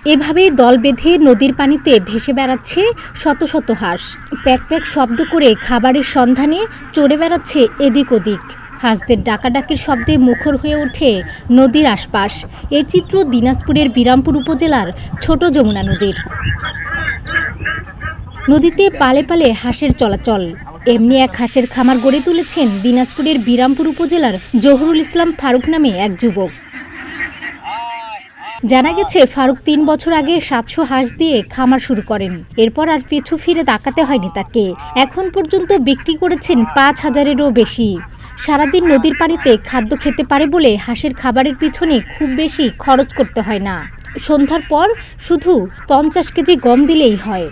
এভাবেই দল বেঁধে নদীর পানিতে ভেসে বেড়াচ্ছে শত শত হাঁস। প্যাক প্যাক শব্দ করে খাবারের সন্ধানে চড়ে বেড়াচ্ছে এদিক ওদিক। হাঁসদের ডাকাডাকির শব্দে মুখর হয়ে ওঠে নদীর আশপাশ। এই চিত্র দিনাজপুরের বিরামপুর উপজেলার ছোট যমুনা নদীর। নদীতে পালে পালে হাঁসের চলাচল। এমনি এক হাঁসের খামার গড়ে তুলেছেন দিনাজপুরের বিরামপুর উপজেলার জহুরুল ইসলাম ফারুক নামে এক যুবক। জানা গেছে ফারুক ৩ বছর আগে ৭০০ হাঁস দিয়ে খামার শুরু করেন। এরপর আর পিছু ফিরে তাকাতে হয়নি তাকে। এখন পর্যন্ত বিক্রি করেছেন ৫,০০০-এরও বেশি। সারাদিন নদীর পানিতে খাদ্য খেতে পারে বলে হাঁসের খাবারের পিছনে খুব বেশি খরচ করতে হয় না। সন্ধ্যার পর শুধু ৫০ কেজি গম দিলেই হয়।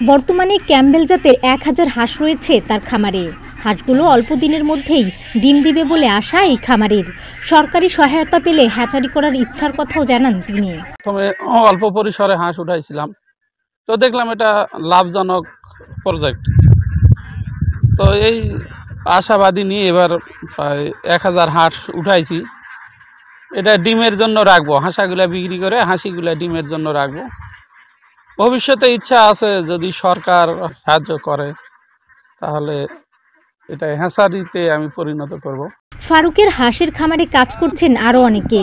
বর্তমানে ক্যাম্বেল জাতের ১,০০০ হাঁস রয়েছে তার খামারে। হাঁসগুলো অল্প দিনের মধ্যেই ডিম দিবে বলে আশা এই খামারের। সরকারি সহায়তা পেলে হ্যাচারি করার ইচ্ছার কথাও জানান তিনি। প্রথমে অল্প পরিসরে হাঁস উঠাইছিলাম, তো দেখলাম এটা লাভজনক প্রজেক্ট। তো এই আশাবাদী নিয়ে এবার প্রায় ১,০০০ হাঁস উঠাইছি। এটা ডিমের জন্য রাখবো, হাঁসাগুলা বিক্রি করে হাঁসিগুলা ডিমের জন্য রাখবো। ভবিষ্যতে ইচ্ছা আছে যদি সরকার সাহায্য করে তাহলে এটা হ্যাচারিতে আমি পরিণত করব। ফারুকের হাঁসের খামারে কাজ করছেন আরো অনেকে।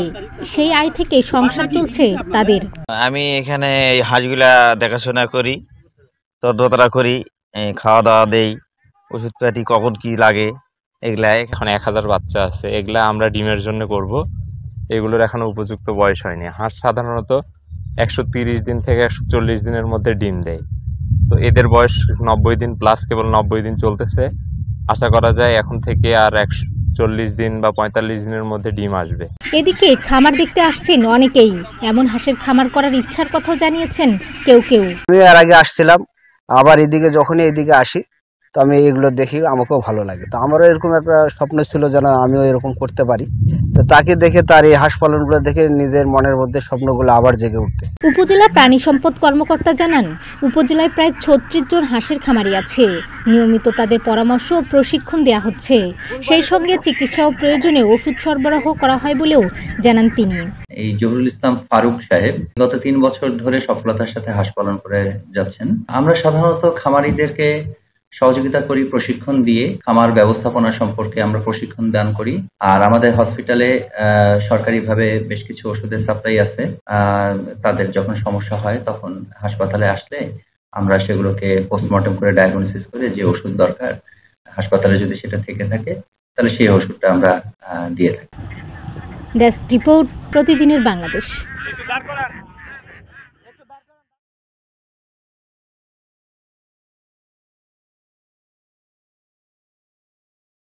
সেই আয় থেকে সংসার চলছে তাদের। আমি এখানে এই হাঁসগুলা দেখাশোনা করি, তদারকি করি, খাওয়া দাওয়া দেই, ওষুধপাতি কখন কি লাগে এগুলা। এখন ১,০০০ বাচ্চা আছে, এগুলা আমরা ডিমের জন্য করব। এগুলোর এখনো উপযুক্ত বয়স হয়নি। হাঁস সাধারণত ১৩০ দিন থেকে ১৪০ দিনের মধ্যে ডিম দেয়। তো এদের বয়স ৯০ দিন প্লাস, কেবল ৯০ দিন চলতেছে। আশা করা যায় এখন থেকে আর ৪০ দিন বা ৪৫ দিনের মধ্যে ডিম আসবে। এদিকে খামার দেখতে আসছেন অনেকেই। এমন হাঁসের খামার করার ইচ্ছার কথাও জানিয়েছেন কেউ কেউ। আমি এর আগে আসছিলাম, আবার এদিকে যখনই এদিকে আসি তো আমি এগুলো দেখি, আমাকেও ভালো লাগে। তো আমারও এরকম একটা স্বপ্ন ছিল যেন আমিও এরকম করতে পারি। তো তাকে দেখে, তার এই হাঁস পালনগুলো দেখে নিজের মনের মধ্যে স্বপ্নগুলো আবার জেগে উঠতেছে। উপজেলা প্রাণী সম্পদ কর্মকর্তা জানান, উপজেলায় প্রায় ৩৬ জন হাঁসের খামারি আছে। নিয়মিত তাদের পরামর্শ ও প্রশিক্ষণ দেওয়া হচ্ছে। সেই সঙ্গে চিকিৎসা ও প্রয়োজনে ওষুধ সরবরাহ করা হয় বলেও জানান তিনি। এই জহুরুল ইসলাম ফারুক সাহেব গত ৩ বছর ধরে সফলতার সাথে হাঁস পালন করে যাচ্ছেন। আমরা সাধারণত খামারিদেরকে সহযোগিতা করি প্রশিক্ষণ দিয়ে, খামার ব্যবস্থাপনা সম্পর্কে আমরা প্রশিক্ষণ দান করি। আর আমাদের হসপিটালে সরকারিভাবে বেশ কিছু ওষুধের সাপ্লাই আছে। তাদের যখন সমস্যা হয় তখন হাসপাতালে আসলে আমরা সেগুলোকে পোস্টমর্টম করে ডায়াগনোসিস করে যে ওষুধ দরকার হাসপাতালে যদি সেটা থেকে থাকে তাহলে সেই ওষুধটা আমরা দিয়ে থাকি। ডেস্ক রিপোর্ট, প্রতিদিনের বাংলাদেশ।